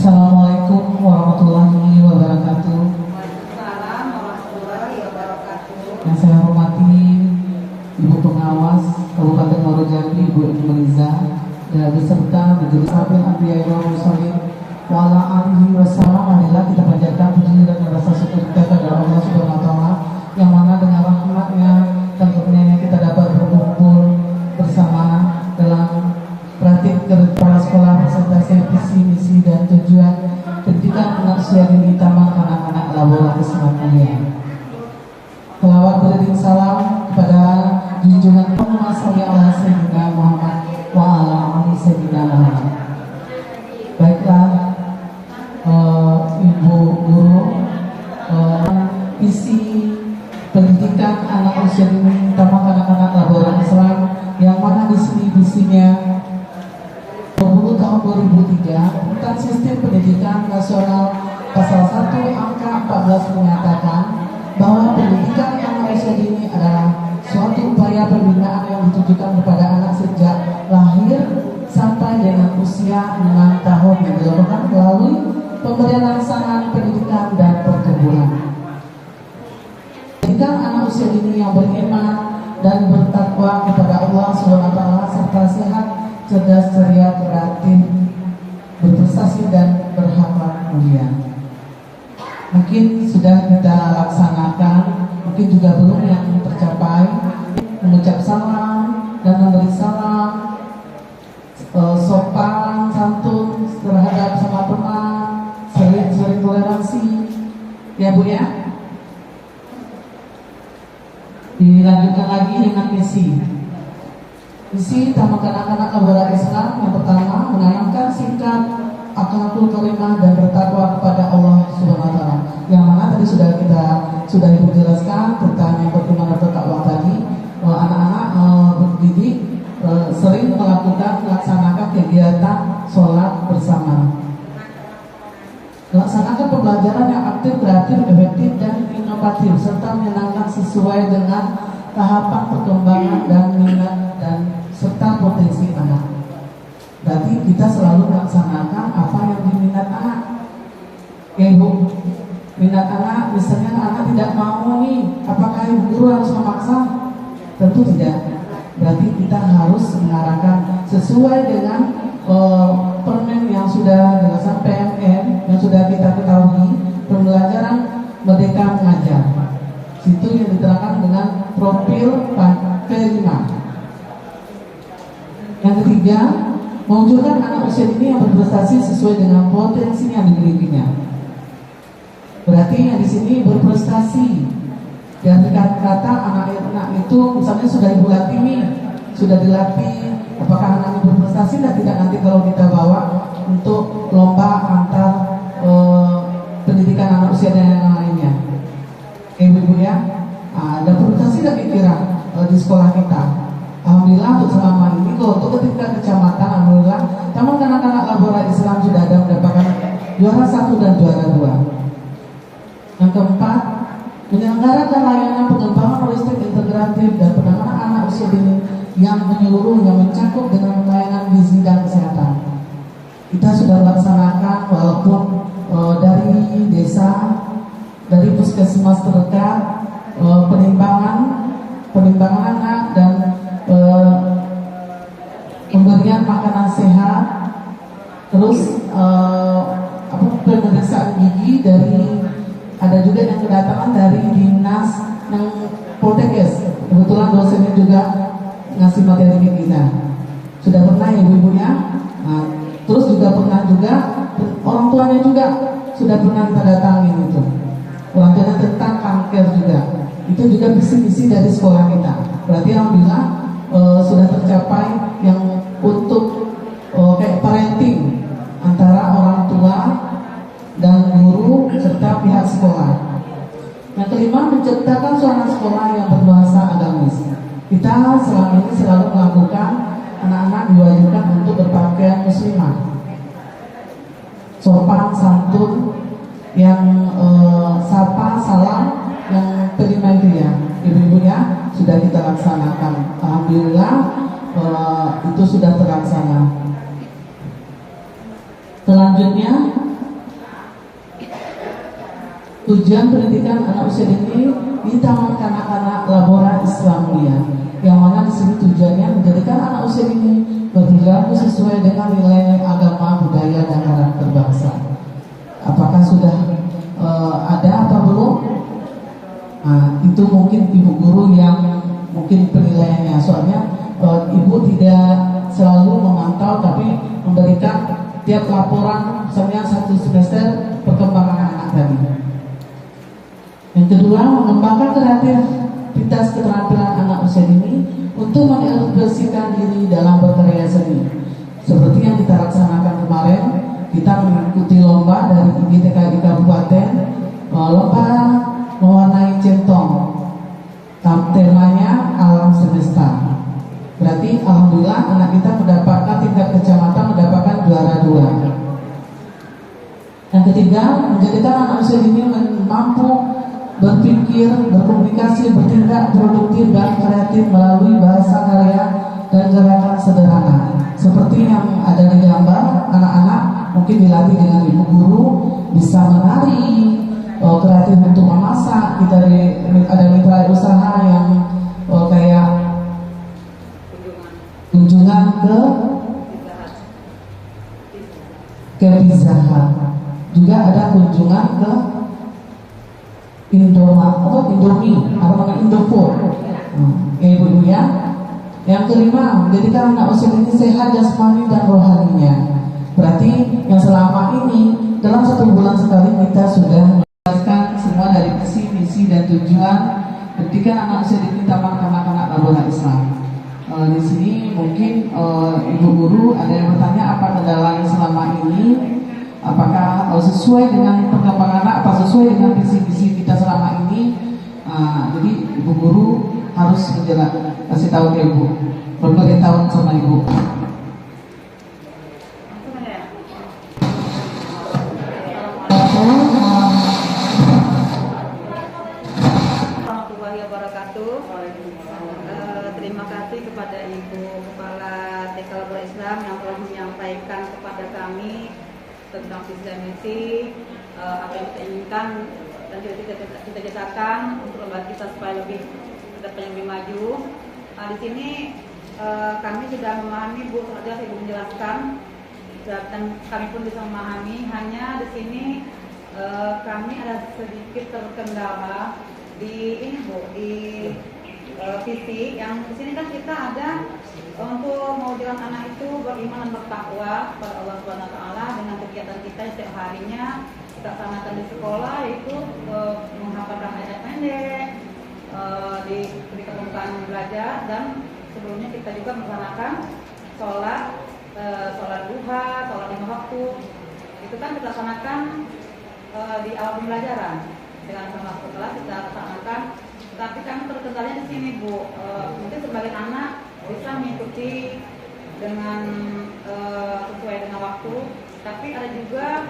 Assalamualaikum warahmatullahi wabarakatuh. Waalaikumsalam warahmatullahi wabarakatuh. Yang saya hormati Ibu Pengawas Kabupaten Muaro Jambi, Ibu Meliza, dan beserta majelis hakim anbiya wa mursalin wa ala alihi wasallam. Marilah kita panjatkan puji dan rasa syukur kita kepada Allah Subhanahu wa taala yang mana dengan rahmatnya dan kurnianya kita dapat berkumpul bersama dalam praktik kepala sekolah presentasi visi misi dan tujuan pendidikan anak usia dini taman anak-anak laboratorium Islam mulia. Selawat beriring salam kepada junjungan Muhammad sallallahu alaihi Muhammad wa ala alihi sayyidina Muhammad. Baiklah, Ibu Guru, visi pendidikan anak usia dini taman anak-anak laboratorium Islam yang mana di sini visinya tahun 2003 tentang sistem pendidikan nasional pasal 1 angka 14 menyatakan bahwa pendidikan anak usia dini adalah suatu upaya pembinaan yang ditujukan kepada anak sejak lahir sampai dengan usia 6 tahun yang dilakukan melalui pemberian rangsangan pendidikan dan pertumbuhan. Pendidikan anak usia dini yang beriman dan bertakwa kepada Allah SWT serta sehat, cerdas, ceria, kreatif, berprestasi dan berakhlak mulia. Mungkin sudah kita laksanakan, mungkin juga belum yang tercapai. Mengucap salam dan memberi salam, sopan, santun terhadap sama teman, sering toleransi, ya Bu ya. Dilanjutkan lagi dengan misi. Misi Taman Kanak-kanak Laboratorium Islam yang pertama menanamkan sikap akhlakul karimah dan bertakwa kepada Allah Subhanahu wa taala. Yang mana tadi sudah Ibu jelaskan tentang yang pertimbangan bertakwa tadi. Anak-anak berdidik sering melaksanakan kegiatan sholat bersama. Melaksanakan pembelajaran yang aktif, kreatif, efektif dan inovatif serta menyenangkan sesuai dengan tahapan perkembangan dan minat dan serta potensi anak. Berarti kita selalu melaksanakan apa yang diminat anak. Ya Ibu, minat anak, misalnya anak tidak mau nih, apakah Ibu guru harus memaksa? Tentu tidak. Berarti kita harus mengarahkan sesuai dengan permen yang sudah dilaksanakan, PMN yang sudah kita ketahui, pembelajaran Merdeka Mengajar. Situ yang diterangkan dengan profil P5. Yang ketiga, mewujudkan anak usia dini yang berprestasi sesuai dengan potensi yang dimilikinya. Berarti yang di sini berprestasi. Dan kata anak-anak itu misalnya sudah Ibu latih nih, sudah dilatih, apakah anaknya berprestasi dan tidak nanti kalau kita bawa untuk lomba antar pendidikan anak usia dan yang lainnya. Ibu ya, ada berprestasi dan kira di sekolah kita. Alhamdulillah untuk selama ini, kalau untuk ketika kecamatan, alhamdulillah Taman Kanak-kanak Laboratorium Islam sudah ada mendapatkan juara 1 dan juara 2. Yang keempat, menyelenggarakan layanan pengembangan holistik integratif dan penanganan anak usia dini yang menyeluruh, yang mencakup dengan layanan gizi dan kesehatan. Kita sudah laksanakan walaupun dari desa, dari puskesmas terdekat, penimbangan anak dan pemberian makanan sehat, terus pemeriksaan gigi dari, ada juga yang kedatangan dari dinas yang Poltekkes. Kebetulan dosennya juga ngasih materi ke kita. Sudah pernah ya ibu-ibunya. Nah, terus juga pernah juga orang tuanya juga sudah pernah kita datangin itu. Orang tuanya tentang kanker juga. Itu juga misi-misi dari sekolah kita. Berarti alhamdulillah sudah tercapai yang untuk kayak parenting antara orang tua dan guru serta pihak sekolah. Yang kelima, menciptakan suasana sekolah yang berbahasa agamis. Kita selama ini selalu melakukan anak-anak diwajibkan untuk berpakaian muslimah, sopan santun, yang sapa salam yang terima itu ya, ibu-ibu ya, sudah kita laksanakan. Alhamdulillah itu sudah terlaksana. Selanjutnya Tujuan pendidikan anak usia dini di Taman Kanak-kanak Labora Islam Mulia, yang mana di sini tujuannya menjadikan anak usia dini berperilaku sesuai dengan nilai agama, budaya, dan karakter bangsa. Apakah sudah ada atau belum? Nah, itu mungkin ibu guru yang mungkin penilaiannya, soalnya ibu tidak selalu memantau, tapi memberikan tiap laporan misalnya satu semester perkembangan anak tadi. Yang kedua, mengembangkan kreativitas keterampilan anak usia dini untuk mengekspresikan diri dalam berkarya seni. Seperti yang kita laksanakan kemarin, kita mengikuti lomba dari IGTK di Kabupaten, lomba mewarnai centong. Temanya alam semesta. Berarti alhamdulillah anak kita mendapatkan tingkat kecamatan, mendapatkan juara 2. Yang ketiga, menjadikan anak usia dini mampu berpikir, berkomunikasi, bertindak produktif dan kreatif melalui bahasa karya dan gerakan sederhana. Seperti yang ada di gambar, anak-anak mungkin dilatih dengan ibu guru bisa menari, kreatif untuk memasak. Kita ada mitra usaha yang kayak kunjungan ke Pizza Hut. Juga ada kunjungan ke Indomie, apa namanya, Indofood. Ibu ya. Yang kelima, menjadikan anak usia ini sehat jasmani dan rohaninya. Berarti yang selama ini dalam 1 bulan sekali kita sudah menjelaskan semua dari visi, misi dan tujuan pendidikan anak usia dini Taman Kanak-kanak Labora Islam. Di sini mungkin ibu guru ada yang bertanya apa kendalanya selama ini. Apakah sesuai dengan perkembangan anak, apa sesuai dengan visi-visi kita selama ini? Jadi ibu guru harus menjelaskan, kasih tahu ke ibu, beritahu sama ibu. Warahmatullahi wabarakatuh. Terima kasih kepada Ibu Kepala TK Labora Islam yang telah menyampaikan kepada kami tentang visi dan misi, apa yang kita inginkan dan kita citakan untuk lembaga kita supaya lebih lebih maju. Di sini kami sudah memahami, Bu, sudah Ibu menjelaskan dan kami pun bisa memahami. Hanya di sini kami ada sedikit terkendala di ini, Bu, di visi yang di sini kan kita ada untuk mewujudkan anak itu beriman dan bertakwa kepada Allah Subhanahu wa taala dengan kegiatan kita setiap harinya kita laksanakan di sekolah, yaitu menghafalkan ayat pendek, di ketemukan belajar, dan sebelumnya kita juga melaksanakan sholat duha, sholat 5 waktu. Itu kan kita laksanakan di awal pembelajaran dengan sama setelah kita laksanakan. Tapi kami terkendalanya di sini, Bu. Mungkin sebagian anak bisa mengikuti dengan sesuai dengan waktu, tapi ada juga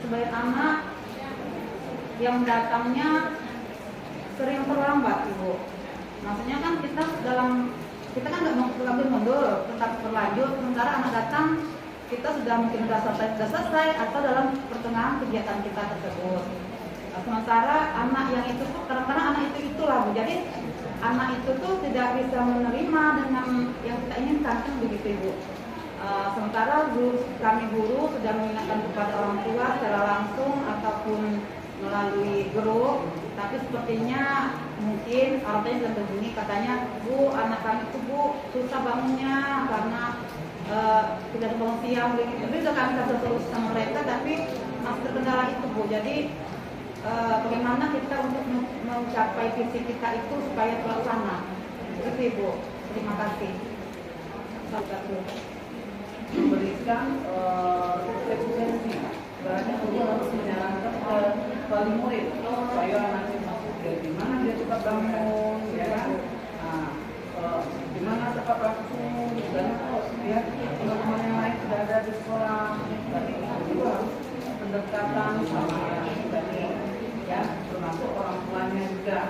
sebagian anak yang datangnya sering terlambat, Ibu. Maksudnya kan kita kan nggak mau mundur, tetap berlanjut. Sementara anak datang kita sudah mungkin sudah selesai atau dalam pertengahan kegiatan kita tersebut. Sementara anak yang itu tuh kadang-kadang anak itulah, Bu. Jadi anak itu tuh tidak bisa menerima dengan yang kita inginkan, kan begitu, Ibu. Sementara kami guru sudah mengingatkan kepada orang tua secara langsung ataupun melalui grup, tapi sepertinya mungkin orang tuanya sudah berbunyi katanya, Bu, anak kami itu, Bu, susah bangunnya karena tidak bangun siang begitu. Tapi sudah kami kasih solusi sama mereka, tapi masih terkendala itu, Bu. Jadi bagaimana kita untuk mencapai visi kita itu supaya terlaksana. Itu, Ibu. Terima kasih. Memberikan eksistensi, berarti guru harus menyarankan ke wali murid supaya anaknya masuk dari mana dia suka bangun, ya kan? Di mana suka waktu, dan ya teman-teman yang lain sudah ada di sekolah. Berarti itu harus pendekatan sama yang tadi, ya, termasuk orang tuanya juga.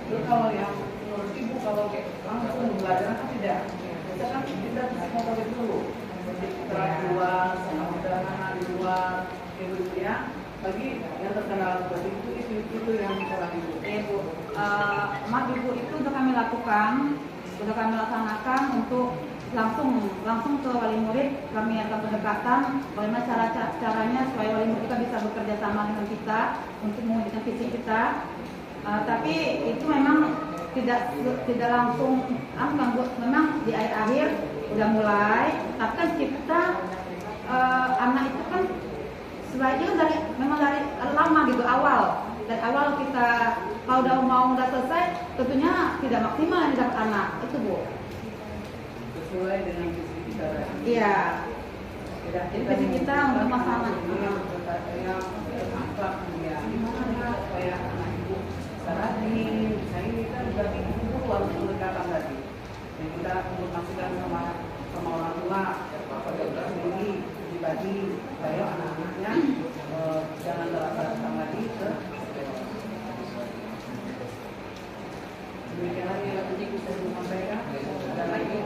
Itu kalau yang menurut Ibu, kalau langsung belajar kan tidak. Kita kan kita bisa dulu. Seperti kita di luar, sama sederhana di luar, gitu ya. Bagi yang terkenal seperti itu yang kurang Ibu. Ya Bu, Mak Ibu itu udah kami laksanakan untuk langsung ke wali murid. Kami akan pendekatan bagaimana caranya supaya wali murid kita bisa bekerja sama dengan kita untuk mewujudkan visi kita. Tapi itu memang tidak langsung, memang di akhir udah mulai. Tapi kan kita anak itu kan sebenarnya memang dari lama gitu, dari awal kita kalau udah selesai tentunya tidak maksimal yang didapat anak itu Bu. Sesuai dengan visi kita. Iya. Jadi visi kita untuk masalah yang akhlak ya, gimana supaya anak ibu rajin. Nah ini kan berarti ibu harus pendekatan tadi. Yang kita memastikan sama orang tua, sendiri pribadi supaya anak-anaknya jangan terasa lagi ke demikian lagi yang bisa disampaikan. Ada lagi.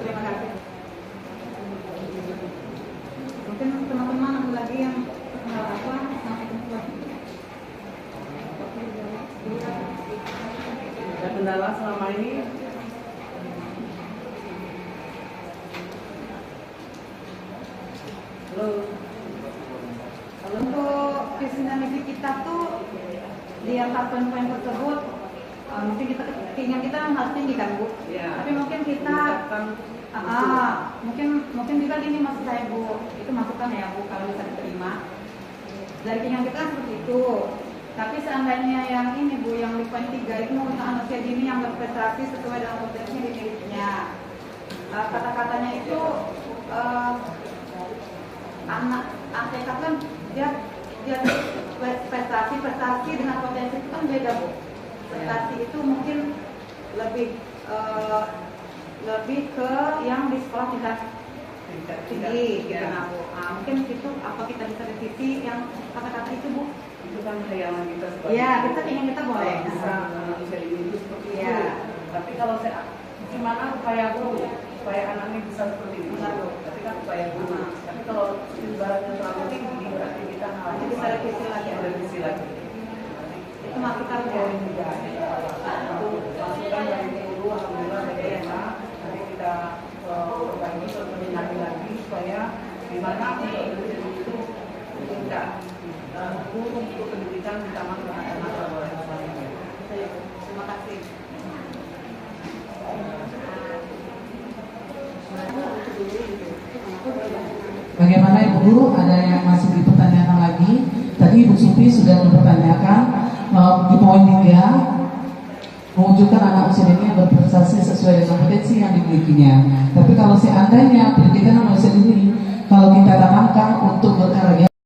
terima kasih. Mungkin teman-teman ada lagi yang ada kendala selama ini. Halo. Untuk visi dan misi kita tuh di antara poin-poin tersebut mungkin keinginan kita harus tinggi kan Bu. Ya. Tapi mungkin kita mungkin juga gini maksud saya Bu, itu masukan ya Bu kalau bisa diterima. Dari keinginan kita seperti itu. Tapi seandainya yang ini Bu, yang di poin 3 itu menggunakan usia dini yang berprestasi sesuai dengan potensi dimilikinya. Kata-katanya itu anak ATK kan dia prestasi dengan potensi itu kan beda Bu. Prestasi itu mungkin lebih ke yang di sekolah tingkat tinggi gitu nah Bu. Mungkin itu apa kita bisa revisi yang kata-kata itu Bu? Itu kan khayalan kita seperti Iya, kita ingin kita boleh bisa manusia itu seperti itu. Iya. Tapi kalau saya gimana upaya guru supaya anaknya bisa seperti itu? Benar, Bu. Tapi kan upaya guru. Tapi kalau ibaratnya terlalu tinggi berarti kita harus bisa revisi lagi. Revisi lagi. Itu masukan Bu. Itu masukan dari guru, alhamdulillah dari emak. Nanti kita perbaiki atau meningkatkan lagi supaya gimana itu tidak guru untuk pendidikan utama anak-anak boleh semuanya. Terima kasih. Bagaimana Ibu Guru? Ada yang masih dipertanyakan lagi? Tadi Ibu Supi sudah mempertanyakan di poin 3 mewujudkan anak usia dini yang berprestasi sesuai dengan potensi yang dimilikinya. Tapi kalau seandainya pendidikan anak usia dini kalau kita tanamkan untuk berkarya